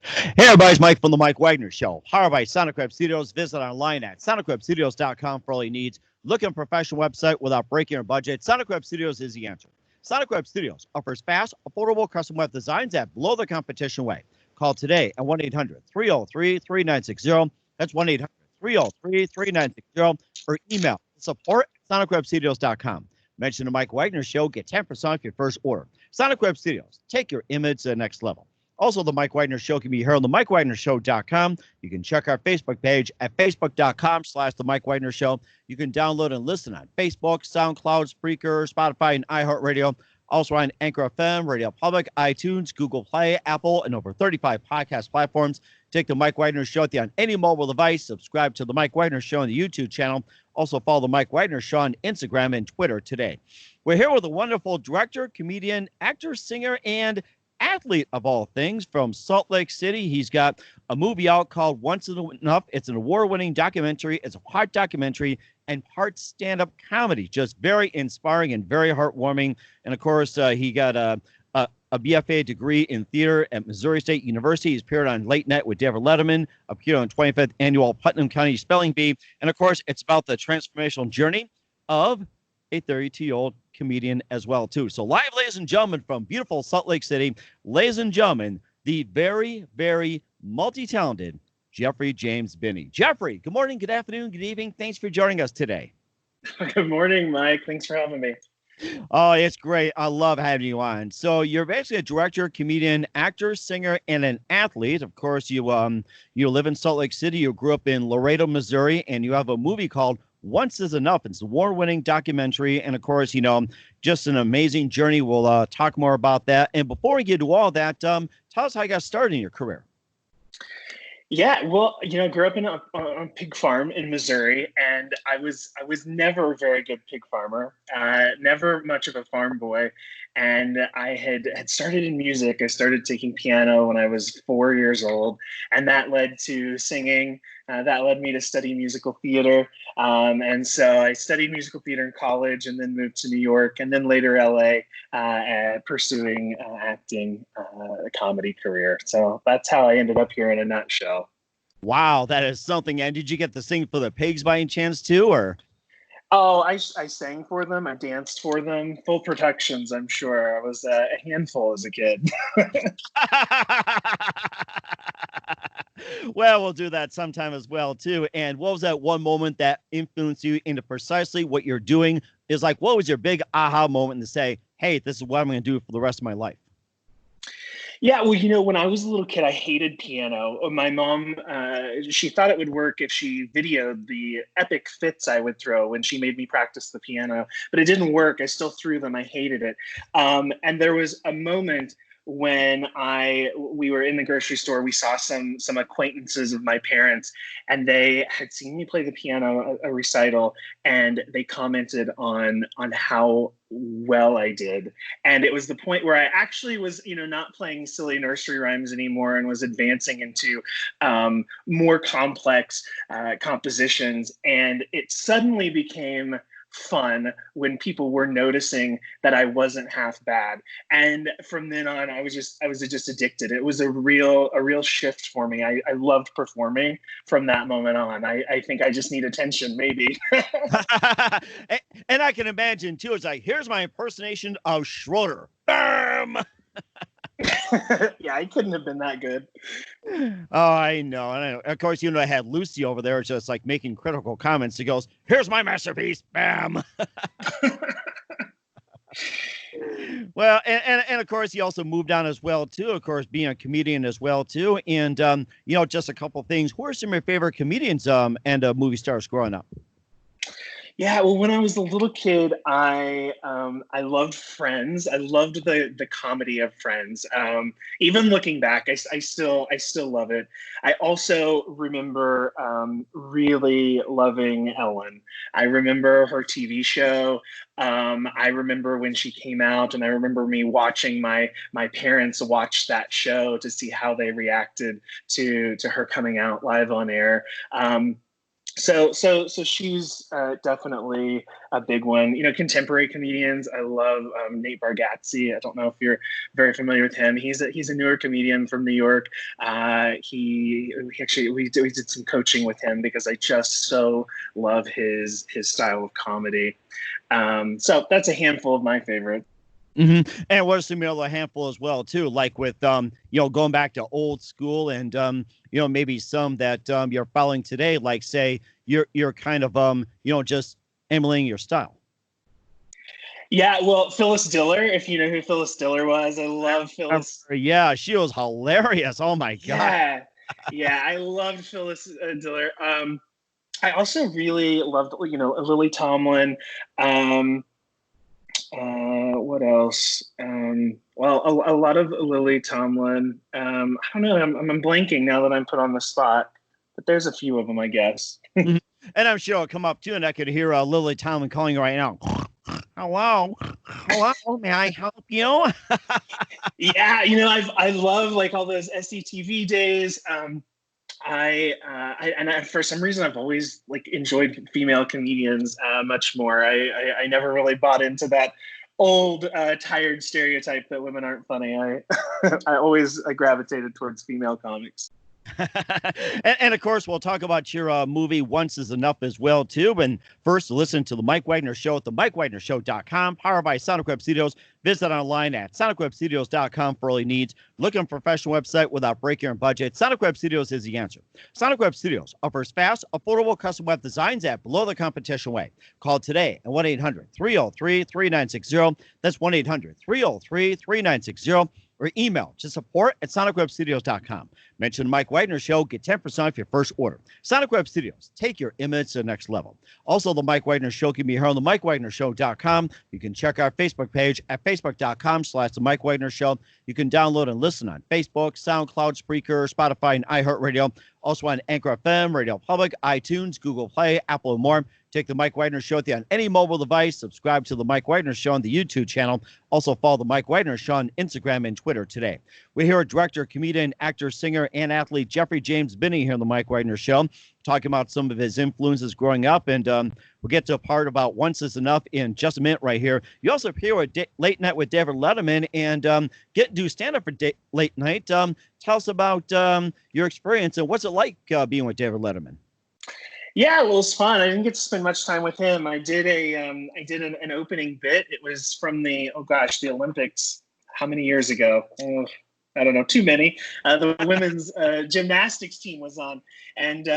Hey, everybody, it's Mike from the Mike Wagner Show. Powered by Sonic Web Studios. Visit online at sonicwebstudios.com for all your needs. Look at a professional website without breaking your budget. Sonic Web Studios is the answer. Sonic Web Studios offers fast, affordable custom web designs that blow the competition away. Call today at 1-800-303-3960. That's 1-800-303-3960. Or email support at sonicwebstudios.com. Mention the Mike Wagner Show. Get 10% off your first order. Sonic Web Studios. Take your image to the next level. Also, the Mike Wagner Show can be heard on the MikeWagnerShow.com. You can check our Facebook page at Facebook.com/The Mike Wagner Show. You can download and listen on Facebook, SoundCloud, Spreaker, Spotify, and iHeartRadio. Also on Anchor FM, Radio Public, iTunes, Google Play, Apple, and over 35 podcast platforms. Take the Mike Wagner Show on any mobile device. Subscribe to the Mike Wagner Show on the YouTube channel. Also follow the Mike Wagner Show on Instagram and Twitter today. We're here with a wonderful director, comedian, actor, singer, and athlete of all things from Salt Lake City. He's got a movie out called Once is Enough. It's an award-winning documentary. It's a part documentary and part stand-up comedy. Just very inspiring and very heartwarming. And of course, he got a BFA degree in theater at Missouri State University. He's appeared on Late Night with David Letterman, appeared on 25th Annual Putnam County Spelling Bee. And of course, it's about the transformational journey of a 32-year-old comedian as well, too. So live, ladies and gentlemen, from beautiful Salt Lake City, ladies and gentlemen, the very, very multi-talented Jeffrey James Binney. Jeffrey, good morning, good afternoon, good evening. Thanks for joining us today. Good morning, Mike. Thanks for having me. Oh, it's great. I love having you on. So you're basically a director, comedian, actor, singer, and an athlete. Of course, you live in Salt Lake City. You grew up in Laredo, Missouri, and you have a movie called Once is Enough. It's an award-winning documentary, and of course, just an amazing journey. We'll talk more about that. And before we get to all that, tell us how you got started in your career. Yeah, well, grew up on a pig farm in Missouri, and I was never a very good pig farmer, never much of a farm boy. And I had started in music. I started taking piano when I was 4 years old, and that led to singing. That led me to study musical theater. And so I studied musical theater in college and then moved to New York and then later LA, pursuing acting, a comedy career. So that's how I ended up here in a nutshell. Wow, that is something. And did you get to sing for the pigs by any chance too, or? Oh, I sang for them. I danced for them. Full productions, I'm sure. I was a handful as a kid. Well, we'll do that sometime as well, too. And what was that one moment that influenced you into precisely what you're doing? Is like, what was your big aha moment to say, hey, this is what I'm going to do for the rest of my life? Yeah, well, when I was a little kid, I hated piano. My mom, she thought it would work if she videoed the epic fits I would throw when she made me practice the piano, but it didn't work. I still threw them. I hated it. And there was a moment when we were in the grocery store. We saw some acquaintances of my parents, and they had seen me play the piano, a recital, and they commented on how well I did. And it was the point where I actually was, not playing silly nursery rhymes anymore and was advancing into more complex compositions. And it suddenly became fun when people were noticing that I wasn't half bad. And from then on, I was just addicted. It was a real shift for me. I loved performing from that moment on. I think I just need attention, maybe. And I can imagine too, it's like, here's my impersonation of Schroeder. Bam! Yeah, I couldn't have been that good. Oh, I know. Of course, I had Lucy over there just like making critical comments. She goes, here's my masterpiece. Bam. Well, and of course, he also moved on as well, too. Of course, being a comedian as well, too. And, just a couple things. Who are some of your favorite comedians and movie stars growing up? Yeah, well, when I was a little kid, I loved Friends. I loved the comedy of Friends. Even looking back, I still love it. I also remember really loving Ellen. I remember her TV show. I remember when she came out, and I remember me watching my parents watch that show to see how they reacted to her coming out live on air. So she's definitely a big one. You know, contemporary comedians. I love Nate Bargatze. I don't know if you're very familiar with him. He's a newer comedian from New York. He actually we did some coaching with him because I just so love his style of comedy. So that's a handful of my favorites. Mm-hmm. And what are some other handful as well too, like with going back to old school and maybe some that you're following today, like say you're kind of just emulating your style. Yeah, well, Phyllis Diller, if you know who Phyllis Diller was, I love Phyllis. Yeah, she was hilarious. Oh my god. Yeah, I loved Phyllis Diller. I also really loved, Lily Tomlin. What else? Well, a lot of Lily Tomlin. I don't know. I'm blanking now that I'm put on the spot, but there's a few of them, I guess. And I'm sure I'll come up too, and I could hear Lily Tomlin calling right now. Hello, may I help you? Yeah, I love like all those SCTV days. For some reason I've always like enjoyed female comedians much more. I never really bought into that old tired stereotype that women aren't funny. I always gravitated towards female comics. and of course, we'll talk about your movie Once Is Enough as well, too. And first, listen to The Mike Wagner Show at themikewagnershow.com, powered by Sonic Web Studios. Visit online at sonicwebstudios.com for all your needs. Looking for a professional website without breaking your budget? Sonic Web Studios is the answer. Sonic Web Studios offers fast, affordable custom web designs at below the competition way. Call today at 1-800-303-3960. That's 1-800-303-3960. Or email to support@sonicwebstudios.com. Mention the Mike Wagner Show. Get 10% off your first order. Sonic Web Studios. Take your image to the next level. Also, the Mike Wagner Show can be heard on the MikeWagnerShow.com. You can check our Facebook page at facebook.com/the Mike Wagner Show. You can download and listen on Facebook, SoundCloud, Spreaker, Spotify, and iHeartRadio. Also on Anchor FM, Radio Public, iTunes, Google Play, Apple, and more. Take the Mike Wagner Show on any mobile device. Subscribe to the Mike Wagner Show on the YouTube channel. Also follow the Mike Wagner Show on Instagram and Twitter today. We hear director, comedian, actor, singer, and athlete Jeffrey James Binney here on the Mike Wagner Show, talking about some of his influences growing up. And we'll get to a part about Once Is Enough in just a minute right here. You also appear with Late Night with David Letterman and do stand-up for Late Night. Tell us about your experience and what's it like being with David Letterman? Yeah, well, it was fun. I didn't get to spend much time with him. I did an opening bit. It was from the Olympics. How many years ago? Oh, I don't know, too many. The women's gymnastics team was on, and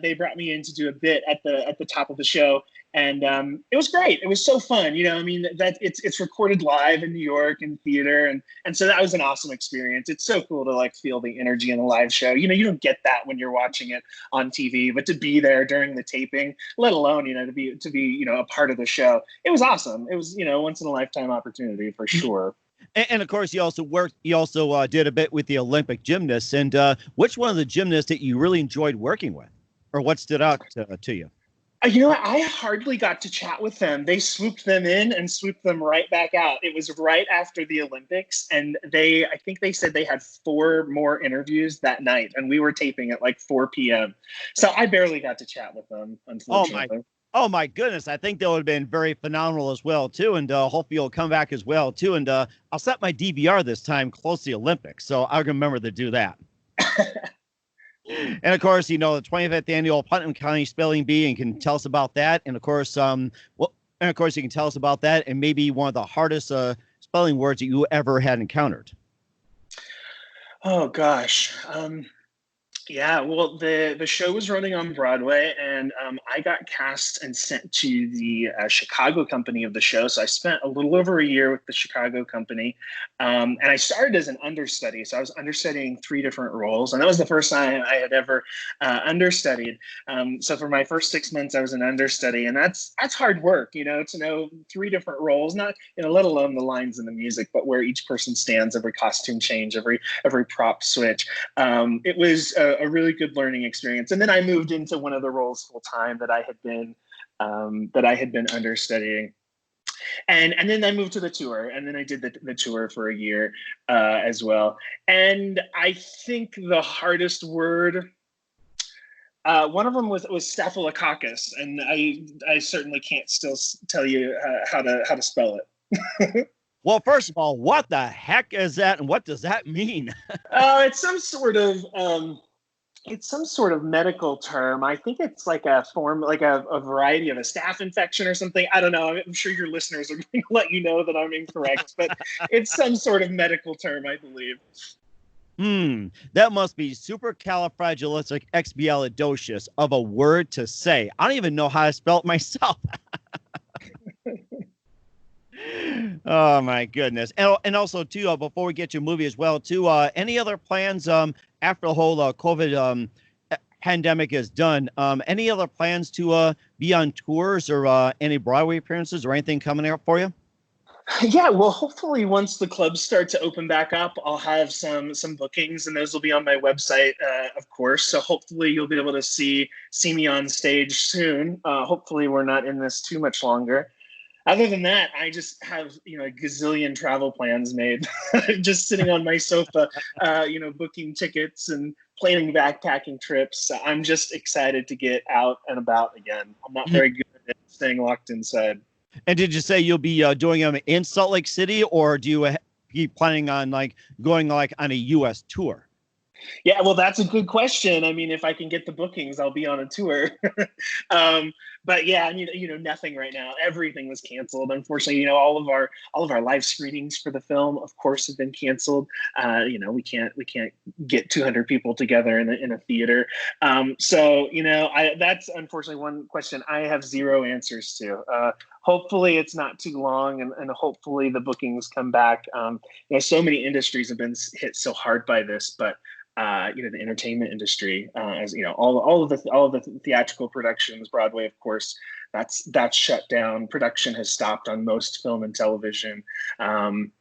they brought me in to do a bit at the top of the show, and it was great. It was so fun. That it's recorded live in New York in theater, and so that was an awesome experience. It's so cool to like feel the energy in a live show. You don't get that when you're watching it on TV, but to be there during the taping, let alone to be a part of the show, it was awesome. It was once in a lifetime opportunity for sure. And of course, you also did a bit with the Olympic gymnasts. And which one of the gymnasts that you really enjoyed working with, or what stood out to you? I hardly got to chat with them. They swooped them in and swooped them right back out. It was right after the Olympics, and I think they said they had 4 more interviews that night, and we were taping at like 4 p.m. So I barely got to chat with them, unfortunately. Oh my goodness. I think that would have been very phenomenal as well, too. And hopefully you'll come back as well, too. And I'll set my DVR this time close to the Olympics, so I'll remember to do that. And of course, the 25th annual Putnam County Spelling Bee, and you can tell us about that. And of course, you can tell us about that and maybe one of the hardest spelling words that you ever had encountered. Oh gosh. Yeah, well, the show was running on Broadway, and I got cast and sent to the Chicago company of the show. So I spent a little over a year with the Chicago company, and I started as an understudy. So I was understudying 3 different roles, and that was the first time I had ever understudied. So for my first 6 months, I was an understudy, and that's hard work, to know 3 different roles, not let alone the lines and the music, but where each person stands, every costume change, every prop switch. It was a really good learning experience. And then I moved into one of the roles full time that I had been understudying. And then I moved to the tour, and then I did the tour for a year as well. And I think the hardest word, One of them was Staphylococcus, and I certainly can't still tell you how to spell it. Well, first of all, what the heck is that, and what does that mean? It's some sort of medical term. I think it's like a form, like a variety of a staph infection or something. I don't know. I'm sure your listeners are going to let you know that I'm incorrect, but it's some sort of medical term, I believe. That must be supercalifragilisticexpialidocious of a word to say. I don't even know how to spell it myself. Oh my goodness. And also too, before we get to a movie as well too, any other plans after the whole COVID pandemic is done, any other plans to be on tours or any Broadway appearances or anything coming up for you? Yeah, well, hopefully once the clubs start to open back up, I'll have some bookings, and those will be on my website, of course. So hopefully you'll be able to see me on stage soon. Hopefully we're not in this too much longer. Other than that, I just have, a gazillion travel plans made, just sitting on my sofa, booking tickets and planning backpacking trips. I'm just excited to get out and about again. I'm not very good at staying locked inside. And did you say you'll be doing them in Salt Lake City, or do you keep planning on going on a U.S. tour? Yeah, well, that's a good question. I mean, if I can get the bookings, I'll be on a tour. But yeah, I mean, nothing right now. Everything was canceled. Unfortunately, all of our live screenings for the film, of course, have been canceled. We can't get 200 people together in a theater. So that's unfortunately one question I have zero answers to. Hopefully it's not too long, and hopefully the bookings come back. So many industries have been hit so hard by this, but the entertainment industry, as all of the theatrical productions, Broadway, of course, that's shut down. Production has stopped on most film and television.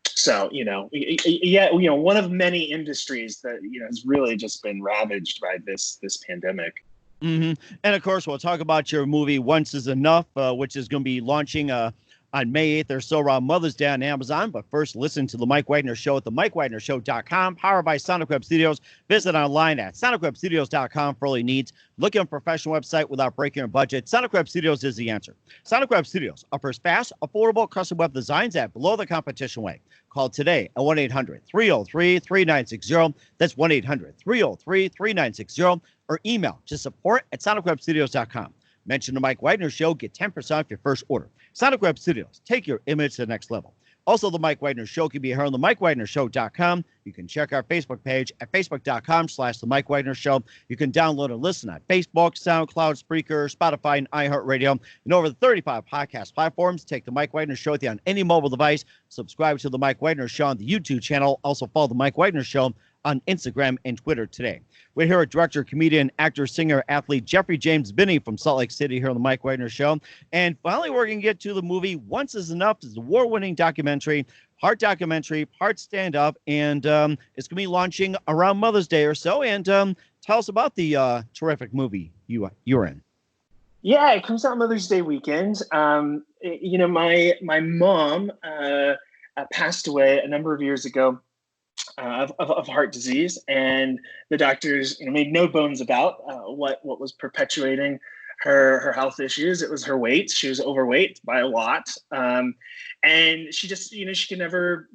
So one of many industries that has really just been ravaged by this pandemic. And of course, we'll talk about your movie Once Is Enough, which is going to be launching on May 8th or so around Mother's Day on Amazon. But first, listen to The Mike Wagner Show at themikewagnershow.com, powered by Sonic Web Studios. Visit online at sonicwebstudios.com for all your needs. Looking for a professional website without breaking your budget? Sonic Web Studios is the answer. Sonic Web Studios offers fast, affordable custom web designs at below the competition rate. Call today at 1-800-303-3960. That's 1-800-303-3960. Or email to support@sonicwebstudios.com. Mention the Mike Wagner Show. Get 10% off your first order. Sonic Web Studios. Take your image to the next level. Also, the Mike Wagner Show can be heard on themikewagnershow.com. You can check our Facebook page at facebook.com/The Mike Wagner Show. You can download and listen on Facebook, SoundCloud, Spreaker, Spotify, and iHeartRadio, and over the 35 podcast platforms. Take the Mike Wagner Show with you on any mobile device. Subscribe to the Mike Wagner Show on the YouTube channel. Also follow the Mike Wagner Show on Instagram and Twitter today. We're here with director, comedian, actor, singer, athlete Jeffrey James Binney from Salt Lake City here on the Mike Wagner Show. And finally, we're going to get to the movie Once Is Enough. It's an award-winning documentary, part stand-up, and it's going to be launching around Mother's Day or so. And tell us about the terrific movie you're in. Yeah, it comes out Mother's Day weekend. My mom passed away a number of years ago of heart disease, and the doctors made no bones about what was perpetuating her health issues. It was her weight. She was overweight by a lot, and she just she could never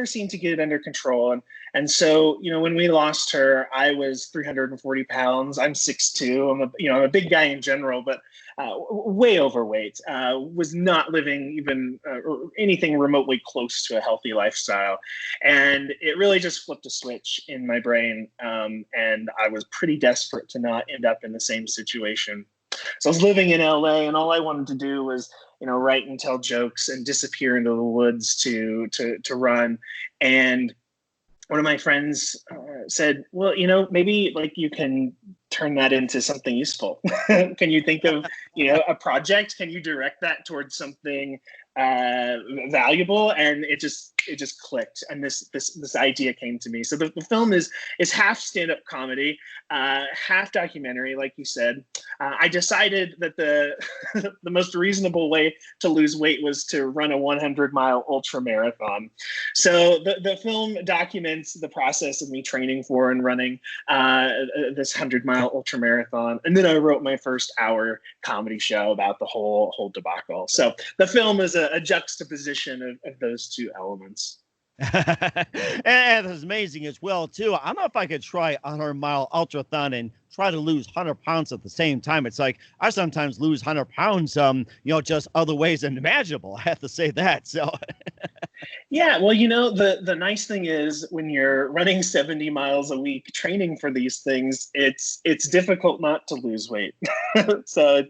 seem to get it under control. And so when we lost her, I was 340 pounds. I'm 6'2". I'm a big guy in general, but way overweight. Was not living even anything remotely close to a healthy lifestyle, and it really just flipped a switch in my brain. And I was pretty desperate to not end up in the same situation. So I was living in LA, and all I wanted to do was, write and tell jokes and disappear into the woods to run. And one of my friends said, well, maybe you can turn that into something useful. Can you think of, a project? Can you direct that towards something valuable? And it just clicked, and this idea came to me. So the film is half stand-up comedy, half documentary, like you said. I decided that the most reasonable way to lose weight was to run a 100-mile ultra marathon. So the film documents the process of me training for and running this 100-mile ultra marathon, and then I wrote my first hour comedy show about the whole debacle. So the film is a juxtaposition of those two elements. And it's amazing as well too. I don't know if I could try a 100-mile ultrathon and try to lose 100 pounds at the same time. It's like I sometimes lose 100 pounds, just other ways unimaginable. I have to say that. So, yeah, well, the nice thing is when you're running 70 miles a week training for these things, it's difficult not to lose weight. So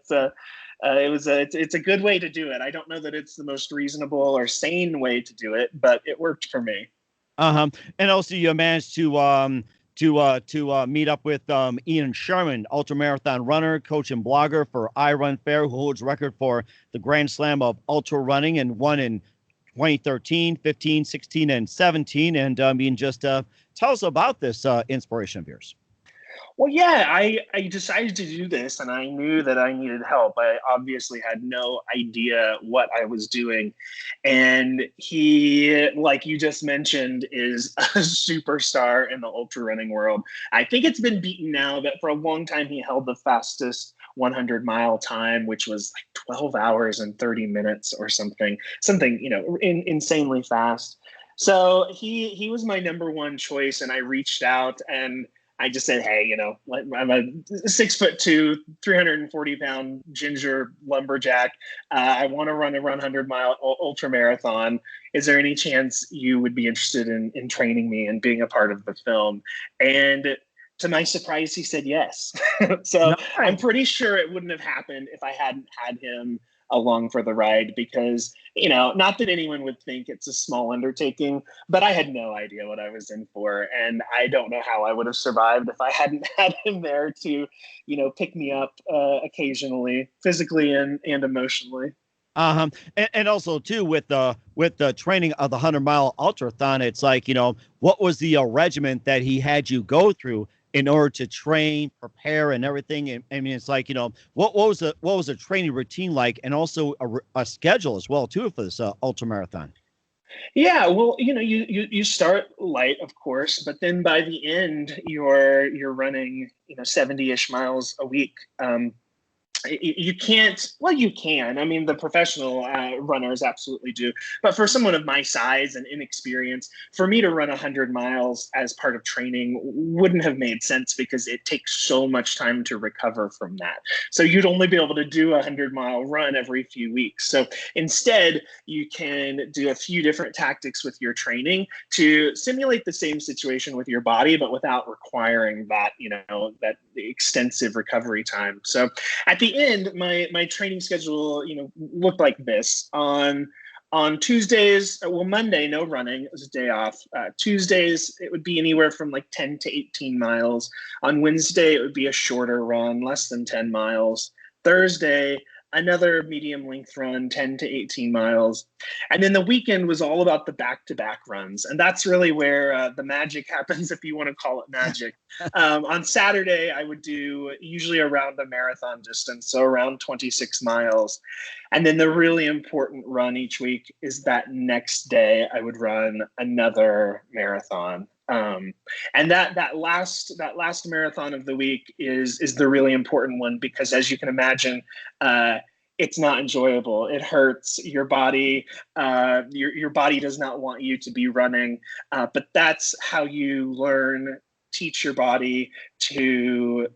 it's a good way to do it. I don't know that it's the most reasonable or sane way to do it, but it worked for me. And also you managed to meet up with Ian Sherman, ultramarathon runner, coach, and blogger for I Run Fair, who holds record for the Grand Slam of ultra running and won in 2013, 15, 16, and 17. And just tell us about this inspiration of yours. Well, yeah, I decided to do this and I knew that I needed help. I obviously had no idea what I was doing. And he, like you just mentioned, is a superstar in the ultra running world. I think it's been beaten now, but for a long time he held the fastest 100-mile time, which was like 12 hours and 30 minutes or something, insanely fast. So he was my number one choice, and I reached out and I just said, hey, I'm a 6'2", 340-pound ginger lumberjack. I want to run a 100-mile ultra marathon. Is there any chance you would be interested in training me and being a part of the film? And to my surprise, he said yes. So nice. I'm pretty sure it wouldn't have happened if I hadn't had him along for the ride, because not that anyone would think it's a small undertaking, but I had no idea what I was in for, and I don't know how I would have survived if I hadn't had him there to pick me up occasionally, physically and emotionally. And also too with the training of the 100-mile ultrathon, it's like what was the regiment that he had you go through in order to train, prepare, and everything? And I mean, it's like what was the training routine like, and also a schedule as well too for this ultra marathon? Yeah, well, you start light, of course, but then by the end, you're running 70-ish miles a week. You can't, well, you can. I mean, the professional runners absolutely do. But for someone of my size and inexperience, for me to run 100 miles as part of training wouldn't have made sense, because it takes so much time to recover from that. So you'd only be able to do a 100-mile run every few weeks. So instead, you can do a few different tactics with your training to simulate the same situation with your body, but without requiring that, that extensive recovery time. So at the end, my training schedule, looked like this. On Tuesdays, Monday, no running, it was a day off. Tuesdays, it would be anywhere from like 10 to 18 miles. On Wednesday, it would be a shorter run, less than 10 miles. Thursday, another medium length run, 10 to 18 miles. And then the weekend was all about the back-to-back runs. And that's really where the magic happens, if you want to call it magic. On Saturday, I would do usually around the marathon distance, so around 26 miles. And then the really important run each week is that next day I would run another marathon. And that last marathon of the week is the really important one, because as you can imagine, it's not enjoyable. It hurts your body. Your body does not want you to be running, but that's how you teach your body to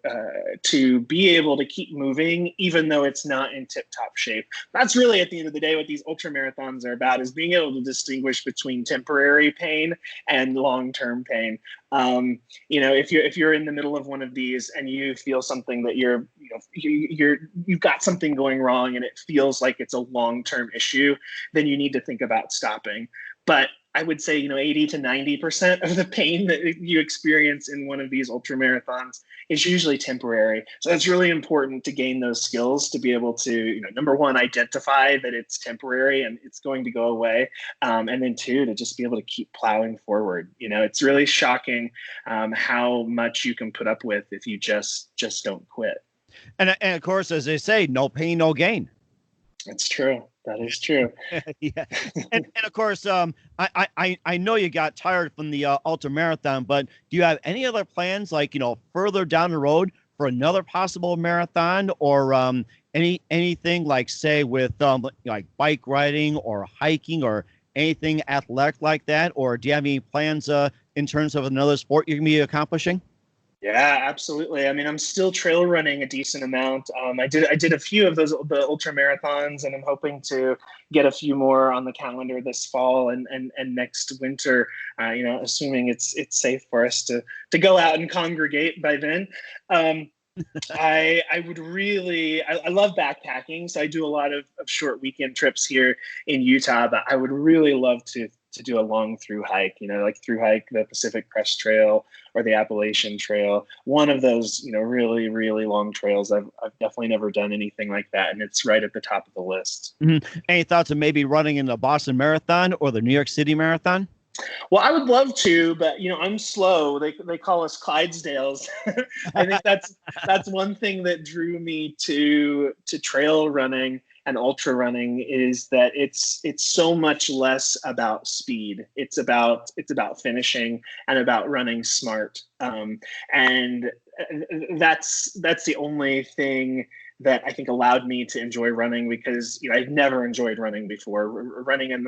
be able to keep moving, even though it's not in tip-top shape. That's really, at the end of the day, what these ultra marathons are about, is being able to distinguish between temporary pain and long-term pain. If you're in the middle of one of these and you feel something that you've got something going wrong and it feels like it's a long-term issue, then you need to think about stopping. But I would say, 80 to 90% of the pain that you experience in one of these ultra marathons is usually temporary. So it's really important to gain those skills to be able to, number one, identify that it's temporary and it's going to go away. And then two, to just be able to keep plowing forward. It's really shocking how much you can put up with if you just don't quit. And of course, as they say, no pain, no gain. It's true. That is true. Yeah, and of course, I know you got tired from the ultra marathon, but do you have any other plans, like further down the road for another possible marathon, or anything like, say, with like bike riding or hiking or anything athletic like that, or do you have any plans in terms of another sport you can be accomplishing? Yeah, absolutely. I mean, I'm still trail running a decent amount. I did a few of the ultra marathons, and I'm hoping to get a few more on the calendar this fall and next winter. Assuming it's safe for us to go out and congregate by then. Um, I would really, I love backpacking, so I do a lot of short weekend trips here in Utah, but I would really love to do a long through hike, like through hike the Pacific Crest Trail or the Appalachian Trail. One of those, really, really long trails. I've definitely never done anything like that, and it's right at the top of the list. Any thoughts of maybe running in the Boston Marathon or the New York City Marathon? Well, I would love to, but I'm slow. They call us Clydesdales. I think that's one thing that drew me to trail running and ultra running, is that it's so much less about speed. It's about finishing and about running smart. And that's the only thing that I think allowed me to enjoy running, because I've never enjoyed running before. Running on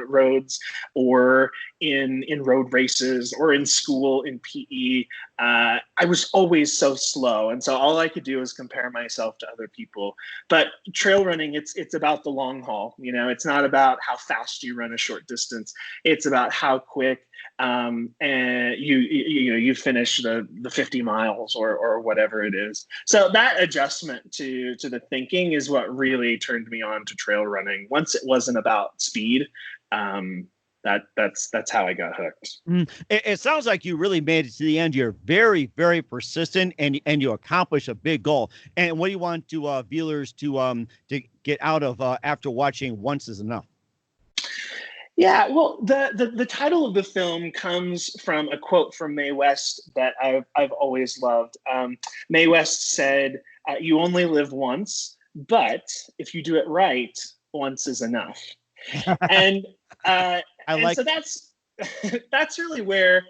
roads, or in road races, or in school in PE, I was always so slow, and so all I could do was compare myself to other people. But trail running, it's about the long haul. It's not about how fast you run a short distance. It's about how quick and you finish the 50 miles or whatever it is. So that adjustment to the thinking is what really turned me on to trail running. Once it wasn't about speed, that's how I got hooked. It sounds like you really made it to the end. You're very, very persistent, and you accomplished a big goal. And what do you want viewers to get out of after watching Once Is Enough? Yeah, well, the title of the film comes from a quote from Mae West that I've always loved. Mae West said, "You only live once, but if you do it right, once is enough." And so that's really where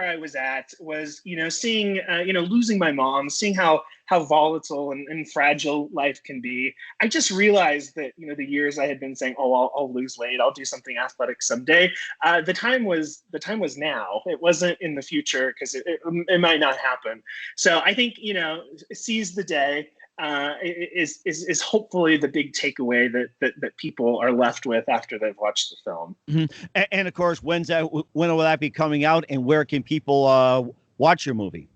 I was at, was seeing losing my mom, seeing how volatile and fragile life can be. I just realized that the years I had been saying, oh, I'll lose weight, I'll do something athletic someday, the time was now. It wasn't in the future, because it might not happen. So I think seize the day is hopefully the big takeaway that people are left with after they've watched the film. And of course, when will that be coming out, and where can people watch your movie?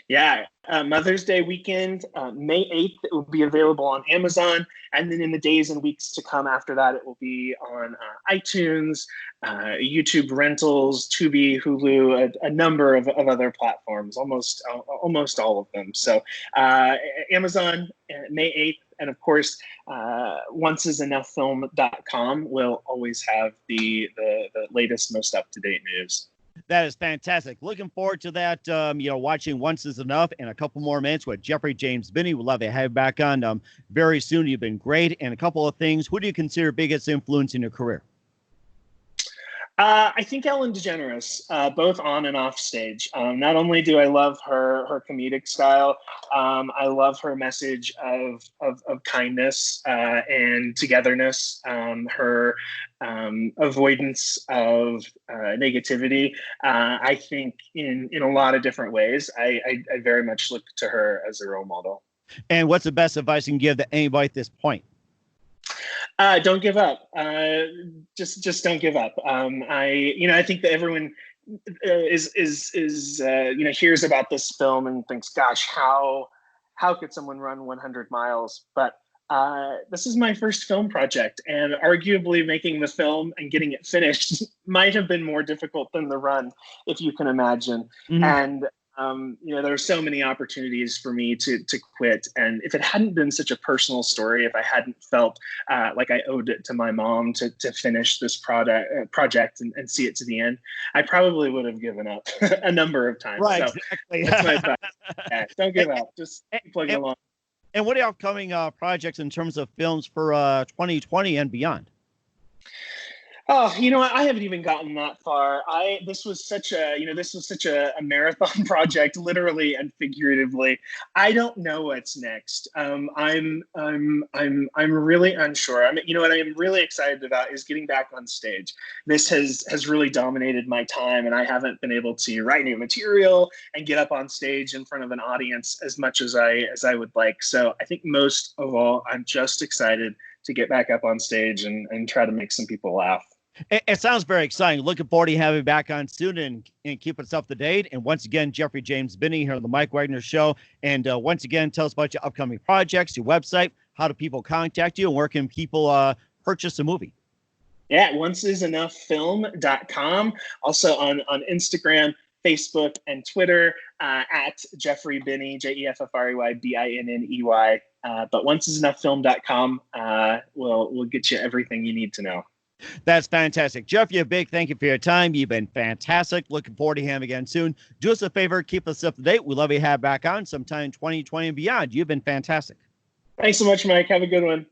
Yeah, Mother's Day weekend, May 8th, it will be available on Amazon. And then in the days and weeks to come after that, it will be on iTunes, YouTube Rentals, Tubi, Hulu, a number of other platforms, almost all of them. So Amazon, May 8th. And of course, onceisenoughfilm.com will always have the latest, most up-to-date news. That is fantastic. Looking forward to that. Watching Once Is Enough in a couple more minutes with Jeffrey James Binney. We'd love to have you back on very soon. You've been great. And a couple of things. Who do you consider biggest influence in your career? I think Ellen DeGeneres, both on and off stage. Not only do I love her comedic style, I love her message of kindness and togetherness, her avoidance of negativity. I think in a lot of different ways, I very much look to her as a role model. And what's the best advice you can give to anybody at this point? Don't give up. Just don't give up. I think that everyone is hears about this film and thinks, gosh, how could someone run 100 miles? But this is my first film project, and arguably making the film and getting it finished might have been more difficult than the run, if you can imagine. Mm-hmm. And there are so many opportunities for me to quit. And if it hadn't been such a personal story, if I hadn't felt like I owed it to my mom to finish this project and see it to the end, I probably would have given up a number of times. Right, so exactly. That's my advice. Yeah, don't give up. Just keep plugging along. And what are upcoming projects in terms of films for 2020 and beyond? Oh, I haven't even gotten that far. This was such a marathon project, literally and figuratively. I don't know what's next. I'm really unsure. What I am really excited about is getting back on stage. This has really dominated my time, and I haven't been able to write new material and get up on stage in front of an audience as much as I would like. So I think most of all, I'm just excited to get back up on stage and try to make some people laugh. It sounds very exciting. Looking forward to having you back on soon and keep us up to date. And once again, Jeffrey James Binney here on the Mike Wagner Show. And once again, tell us about your upcoming projects, your website, how do people contact you, and where can people purchase the movie? Yeah, onceisenoughfilm.com. Also on Instagram, Facebook, and Twitter at Jeffrey Binney, JEFFREYBINNEY. But onceisenoughfilm.com will get you everything you need to know. That's fantastic. Jeffrey, a big thank you for your time. You've been fantastic. Looking forward to having you again soon. Do us a favor, keep us up to date. We'd love you to have back on sometime in 2020 and beyond. You've been fantastic. Thanks so much, Mike. Have a good one.